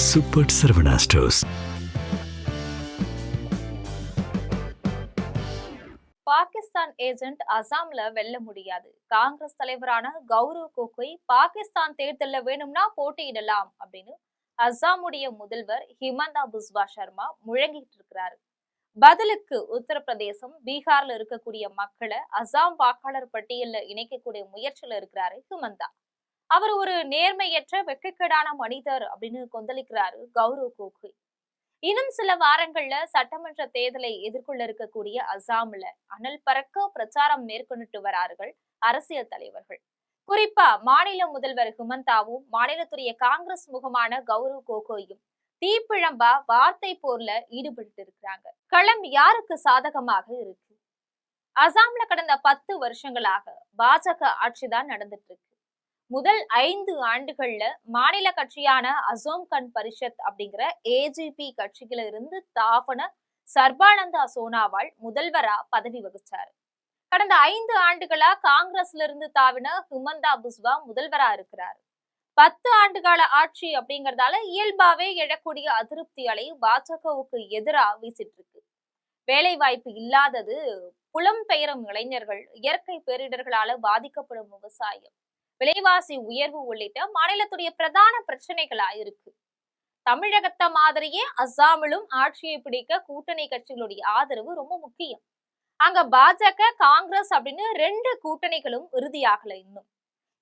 Super Saravana Stores. Pakistan agent அசாம்ல வெல்ல முடியாது. காங்கிரஸ் தலைவரான கௌரவ் கோகோய் பாகிஸ்தான் தேர்தல்ல வேணும்னா போட்டியிடலாம் அப்படின்னு அசாமுடைய முதல்வர் ஹிமந்தா பிஸ்வா சர்மா முழங்கிட்டு இருக்கிறாரு. பதிலுக்கு உத்தரப்பிரதேசம், பீகார்ல இருக்கக்கூடிய மக்களை அசாம் வாக்காளர் பட்டியல்ல இணைக்கக்கூடிய முயற்சியில இருக்கிறாரு ஹிமந்தா. அவர் ஒரு நேர்மையற்ற வெட்கக்கேடான மனிதர் அப்படின்னு கொந்தளிக்கிறாரு கௌரவ் கோகோய். இன்னும் சில வாரங்கள்ல சட்டமன்ற தேர்தலை எதிர்கொள்ள இருக்கக்கூடிய அசாம்ல அனல் பறக்க பிரச்சாரம் மேற்கொண்டுட்டு வரார்கள் அரசியல் தலைவர்கள். குறிப்பா மாநில முதல்வர் ஹிமந்தாவும் மாநிலத்துடைய காங்கிரஸ் முகமான கௌரவ் கோகோயும் தீப்பிழம்பா வார்த்தை போர்ல ஈடுபட்டு இருக்கிறாங்க. களம் யாருக்கு சாதகமாக இருக்கு? அசாம்ல கடந்த 10 வருஷங்களாக பாஜக ஆட்சிதான் நடந்துட்டு இருக்கு. முதல் 5 ஆண்டுகள்ல மாநில கட்சியான அசோம் கன் பரிஷத் அப்படிங்கிற ஏஜிபி கட்சியில இருந்து தாபன சர்பானந்தா சோனாவால் முதல்வரா பதவி வகிச்சாரு. கடந்த 5 ஆண்டுகளா காங்கிரஸ்ல இருந்து தாவின ஹிமந்தா பிஸ்வா முதல்வரா இருக்கிறாரு. 10 ஆண்டுகால ஆட்சி அப்படிங்கறதால இயல்பாவே எழக்கூடிய அதிருப்தி அலை பாஜகவுக்கு எதிராக வீசிட்டு இருக்கு. வேலை வாய்ப்பு இல்லாதது, புலம்பெயரும் இளைஞர்கள், இயற்கை பேரிடர்களால பாதிக்கப்படும் விவசாயம், விலைவாசி உயர்வு உள்ளிட்ட மாநிலத்துடைய பிரதான பிரச்சனைகளா இருக்கு. தமிழகத்தை மாதிரியே அசாமிலும் ஆட்சியை பிடிக்க கூட்டணி கட்சிகளுடைய ஆதரவு ரொம்ப முக்கியம். அங்க பாஜக, காங்கிரஸ் அப்படின்னு 2 கூட்டணிகளும் இறுதியாகல. இன்னும்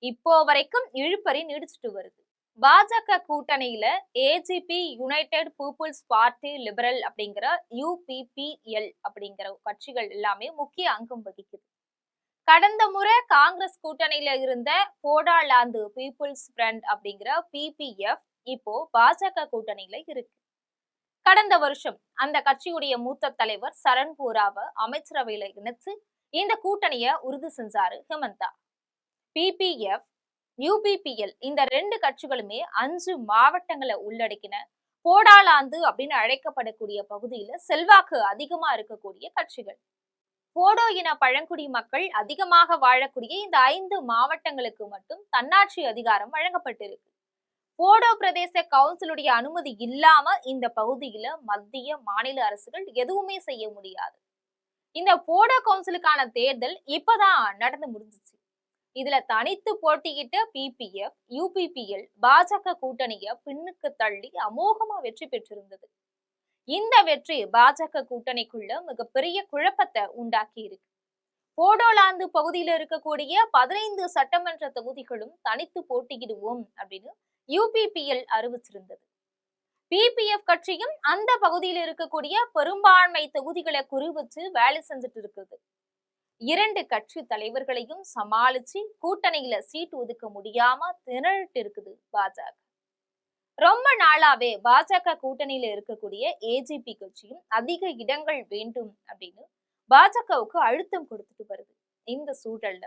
இப்போ வரைக்கும் இழுபறி நீடிச்சுட்டு வருது. பாஜக கூட்டணியில AGP, united people's party liberal அப்படிங்கிற UPPL அப்படிங்கிற கட்சிகள் எல்லாமே முக்கிய அங்கம் வகிக்குது. கடந்த முறை காங்கிரஸ் கூட்டணியில இருந்த போடாலாந்து பீப்புள்ஸ் ஃப்ரண்ட் அப்படிங்கிற PPF இப்போ பாஜக கூட்டணியில இருக்கு. கடந்த வருஷம் அந்த கட்சியுடைய மூத்த தலைவர் சரண்பூராவை அமைச்சரவையில இணைச்சு இந்த கூட்டணியை உறுதி செஞ்சாரு ஹிமந்தா. PPF, UPPL இந்த 2 கட்சிகளுமே 5 மாவட்டங்களை உள்ளடக்கின போடாலாந்து அப்படின்னு அழைக்கப்படக்கூடிய பகுதியில செல்வாக்கு அதிகமா இருக்கக்கூடிய கட்சிகள். போடோ இன பழங்குடி மக்கள் அதிகமாக வாழக்கூடிய இந்த 5 மாவட்டங்களுக்கு மட்டும் தன்னாட்சி அதிகாரம் வழங்கப்பட்டிருக்கு. போடோ பிரதேச கவுன்சிலுடைய அனுமதி இல்லாம இந்த பகுதியில மத்திய, மாநில அரசுகள் எதுவுமே செய்ய முடியாது. இந்த போடோ கவுன்சிலுக்கான தேர்தல் இப்பதான் நடந்து முடிஞ்சிச்சு. இதுல தனித்து போட்டியிட்ட PPF, UPPL பாஜக கூட்டணிய பின்னுக்கு தள்ளி அமோகமா வெற்றி பெற்றிருந்தது. இந்த வெற்றி பாஜக கூட்டணிக்குள்ள மிகப்பெரிய குழப்பத்தை உண்டாக்கி இருக்கு. போடோலாந்து பகுதியில இருக்கக்கூடிய 15 சட்டமன்ற தொகுதிகளும் தனித்து போட்டியிடுவோம் அப்படின்னு UPPL அறிவிச்சிருந்தது. PPF கட்சியும் அந்த பகுதியில் இருக்கக்கூடிய பெரும்பான்மை தொகுதிகளை குறிவச்சு வேலை செஞ்சுட்டு இருக்குது. 2 கட்சி தலைவர்களையும் சமாளிச்சு கூட்டணியில சீட் ஒதுக்க முடியாம திணறிட்டு இருக்குது பாஜக. ரொம்ப நாளாவே பாஜக கூட்டணியில இருக்கக்கூடிய ஏஜிபி கட்சியும் அதிக இடங்கள் வேண்டும் அப்படின்னு பாஜகவுக்கு அழுத்தம் கொடுத்துட்டு வருது. இந்த சூழல்ல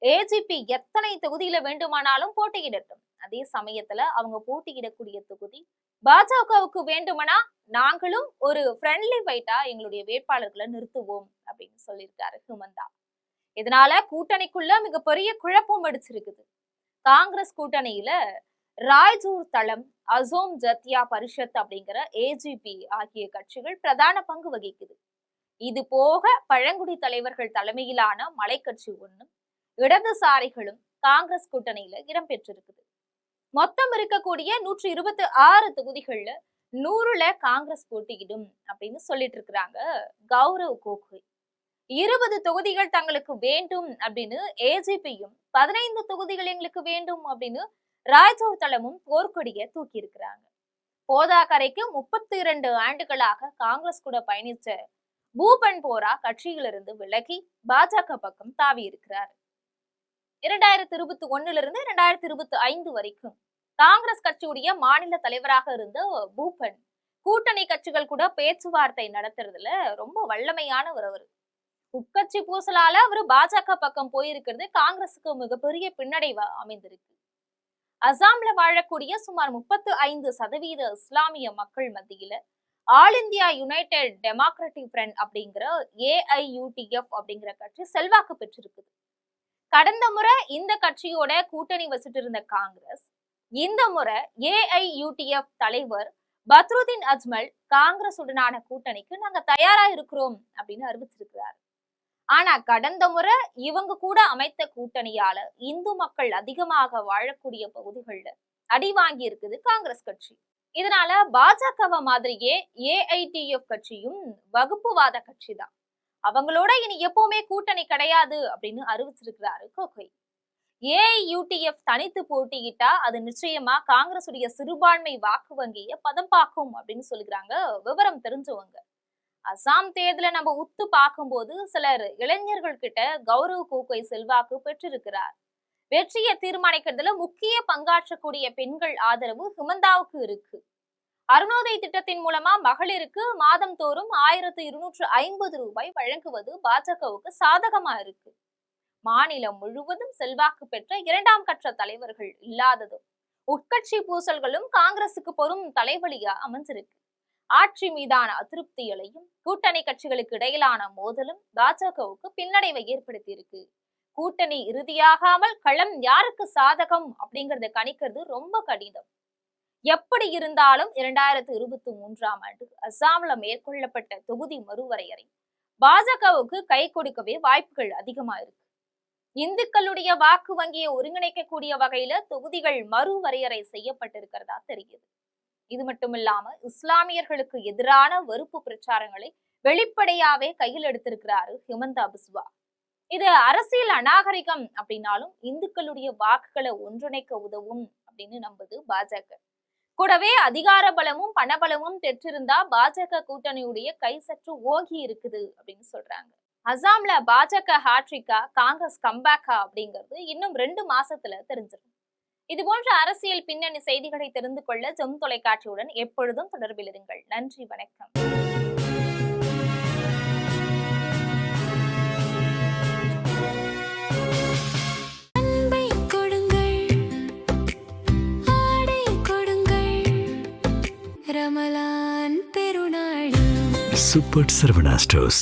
ஏஜிபி எத்தனை தொகுதியில வேண்டுமானாலும் போட்டியிடட்டும். அதே சமயத்துல அவங்க போட்டியிடக்கூடிய தொகுதி பாஜகவுக்கு வேண்டுமானா நாங்களும் ஒரு ஃப்ரெண்ட்லி ஃபைட்டா எங்களுடைய வேட்பாளர்களை நிறுத்துவோம் அப்படின்னு சொல்லியிருக்காரு ஹிமந்தா. இதனால கூட்டணிக்குள்ள மிகப்பெரிய குழப்பம் அடிச்சிருக்குது. காங்கிரஸ் கூட்டணியில ராய்ஜூர் தளம், அசோம் ஜத்தியா பரிஷத் அப்படிங்கிற ஏஜிபி ஆகிய கட்சிகள் பிரதான பங்கு வகிக்குது. இது போக பழங்குடி தலைவர்கள் தலைமையிலான மலை கட்சி ஒன்றும் இடதுசாரிகளும் காங்கிரஸ் கூட்டணியில இடம்பெற்றிருக்குது. மொத்தம் இருக்கக்கூடிய 126 தொகுதிகள்ல 100ல காங்கிரஸ் போட்டியிடும் அப்படின்னு சொல்லிட்டு இருக்கிறாங்க கௌரவ் கோகோய். 20 தொகுதிகள் தங்களுக்கு வேண்டும் அப்படின்னு ஏஜிபியும், 15 தொகுதிகள் எங்களுக்கு வேண்டும் அப்படின்னு ராய்ஜூர் தளமும் போர்க்கொடியை தூக்கி இருக்கிறாங்க. போதாக்கரைக்கு 32 ஆண்டுகளாக காங்கிரஸ் கூட பயணிச்ச பூபன் போரா கட்சியிலிருந்து விலகி பாஜக பக்கம் தாவி இருக்கிறார். 2021 இருந்து 2025 வரைக்கும் காங்கிரஸ் கட்சியுடைய மாநில தலைவராக இருந்த பூபன் கூட்டணி கட்சிகள் கூட பேச்சுவார்த்தை நடத்துறதுல ரொம்ப வல்லமையானவர். அவர் உட்கட்சி பூசலால அவரு பாஜக பக்கம் போயிருக்கிறது காங்கிரஸுக்கு மிகப்பெரிய பின்னடைவா அமைந்திருக்கு. அசாம்ல வாழக்கூடிய சுமார் 35% இஸ்லாமிய மக்கள் மத்தியில all India United democratic front அப்படிங்கிற AIUTF அப்படிங்கிற கட்சி செல்வாக்கு பெற்றிருக்குது. கடந்த முறை இந்த கட்சியோட கூட்டணி வச்சுட்டு இருந்த காங்கிரஸ் இந்த முறை AIUTF தலைவர் பத்ருதீன் அஜ்மல் காங்கிரஸ் உடனான கூட்டணிக்கு நாங்க தயாரா இருக்கிறோம் அப்படின்னு அறிவிச்சிருக்கிறார். ஆனா கடந்த முறை இவங்க கூட அமைத்த கூட்டணியால இந்து மக்கள் அதிகமாக வாழக்கூடிய பகுதிகள்ல அடி வாங்கி இருக்குது காங்கிரஸ் கட்சி. இதனால பாஜகவை மாதிரியே ஏஐடிஎஃப் கட்சியும் வகுப்புவாத கட்சி தான், அவங்களோட இனி எப்பவுமே கூட்டணி கிடையாது அப்படின்னு அறிவிச்சிருக்கிறாரு கோகோய். ஏஐயுடிஎஃப் தனித்து போட்டியிட்டா அது நிச்சயமா காங்கிரஸ் உடைய சிறுபான்மை வாக்கு வங்கிய பதம் பார்க்கும் அப்படின்னு சொல்லுகிறாங்க விவரம் தெரிஞ்சவங்க. அசாம் தேர்தலை நம்ம உத்து பார்க்கும்போது சிலர் இளைஞர்கள் கிட்ட கௌரவ் கோகோய் செல்வாக்கு பெற்றிருக்கிறார். வெற்றியை தீர்மானிக்கிறதுல முக்கிய பங்காற்றக்கூடிய பெண்கள் ஆதரவு ஹிமந்தாவுக்கு இருக்கு. அருணோதய் திட்டத்தின் மூலமா மகளிருக்கு மாதம் தோறும் 1250 ரூபாய் வழங்குவது பாஜகவுக்கு சாதகமா இருக்கு. மாநிலம் முழுவதும் செல்வாக்கு பெற்ற இரண்டாம் கட்ட தலைவர்கள் இல்லாததும் உட்கட்சி பூசல்களும் காங்கிரசுக்கு பெரும் தலைவலியா அமைஞ்சிருக்கு. ஆட்சி மீதான அதிருப்திகளையும் கூட்டணி கட்சிகளுக்கு இடையிலான மோதலும் பாஜகவுக்கு பின்னடைவை ஏற்படுத்தி இருக்கு. கூட்டணி இறுதியாகாமல் களம் யாருக்கு சாதகம் அப்படிங்கறத கணிக்கிறது ரொம்ப கடினம். எப்படி இருந்தாலும் 2023ஆம் ஆண்டு அசாம்ல மேற்கொள்ளப்பட்ட தொகுதி மறுவரையறை பாஜகவுக்கு கை கொடுக்கவே வாய்ப்புகள் அதிகமா இருக்கு. இந்துக்களுடைய வாக்கு வங்கியை ஒருங்கிணைக்கக்கூடிய வகையில தொகுதிகள் மறுவரையறை செய்யப்பட்டிருக்கிறதா தெரியுது. இது மட்டும் இல்லாம இஸ்லாமியர்களுக்கு எதிரான வெறுப்பு பிரச்சாரங்களை வெளிப்படையாவே கையில் எடுத்திருக்கிறாரு ஹிமந்தா பிஸ்வா. இது அரசியல் அநாகரிகம் அப்படின்னாலும் இந்துக்களுடைய வாக்குகளை ஒன்றிணைக்க உதவும் அப்படின்னு நம்புது பாஜக. கூடவே அதிகார பலமும் பணபலமும் பெற்றிருந்தா பாஜக கூட்டணியுடைய கை சற்று ஓங்கி இருக்குது அப்படின்னு சொல்றாங்க. அசாம்ல பாஜக ஹாட்ரிக்கா காங்கிரஸ் கம்பேக்கா அப்படிங்கிறது இன்னும் 2 மாசத்துல தெரிஞ்சிடும். இது போன்ற அரசியல் பின்னணி செய்திகளை தெரிந்து கொள்ள ஜெம் தொலைக்காட்சியுடன் எப்பொழுதும் தொடர்பில் இருங்கள். நன்றி, வணக்கம். Super Sarvana Stores.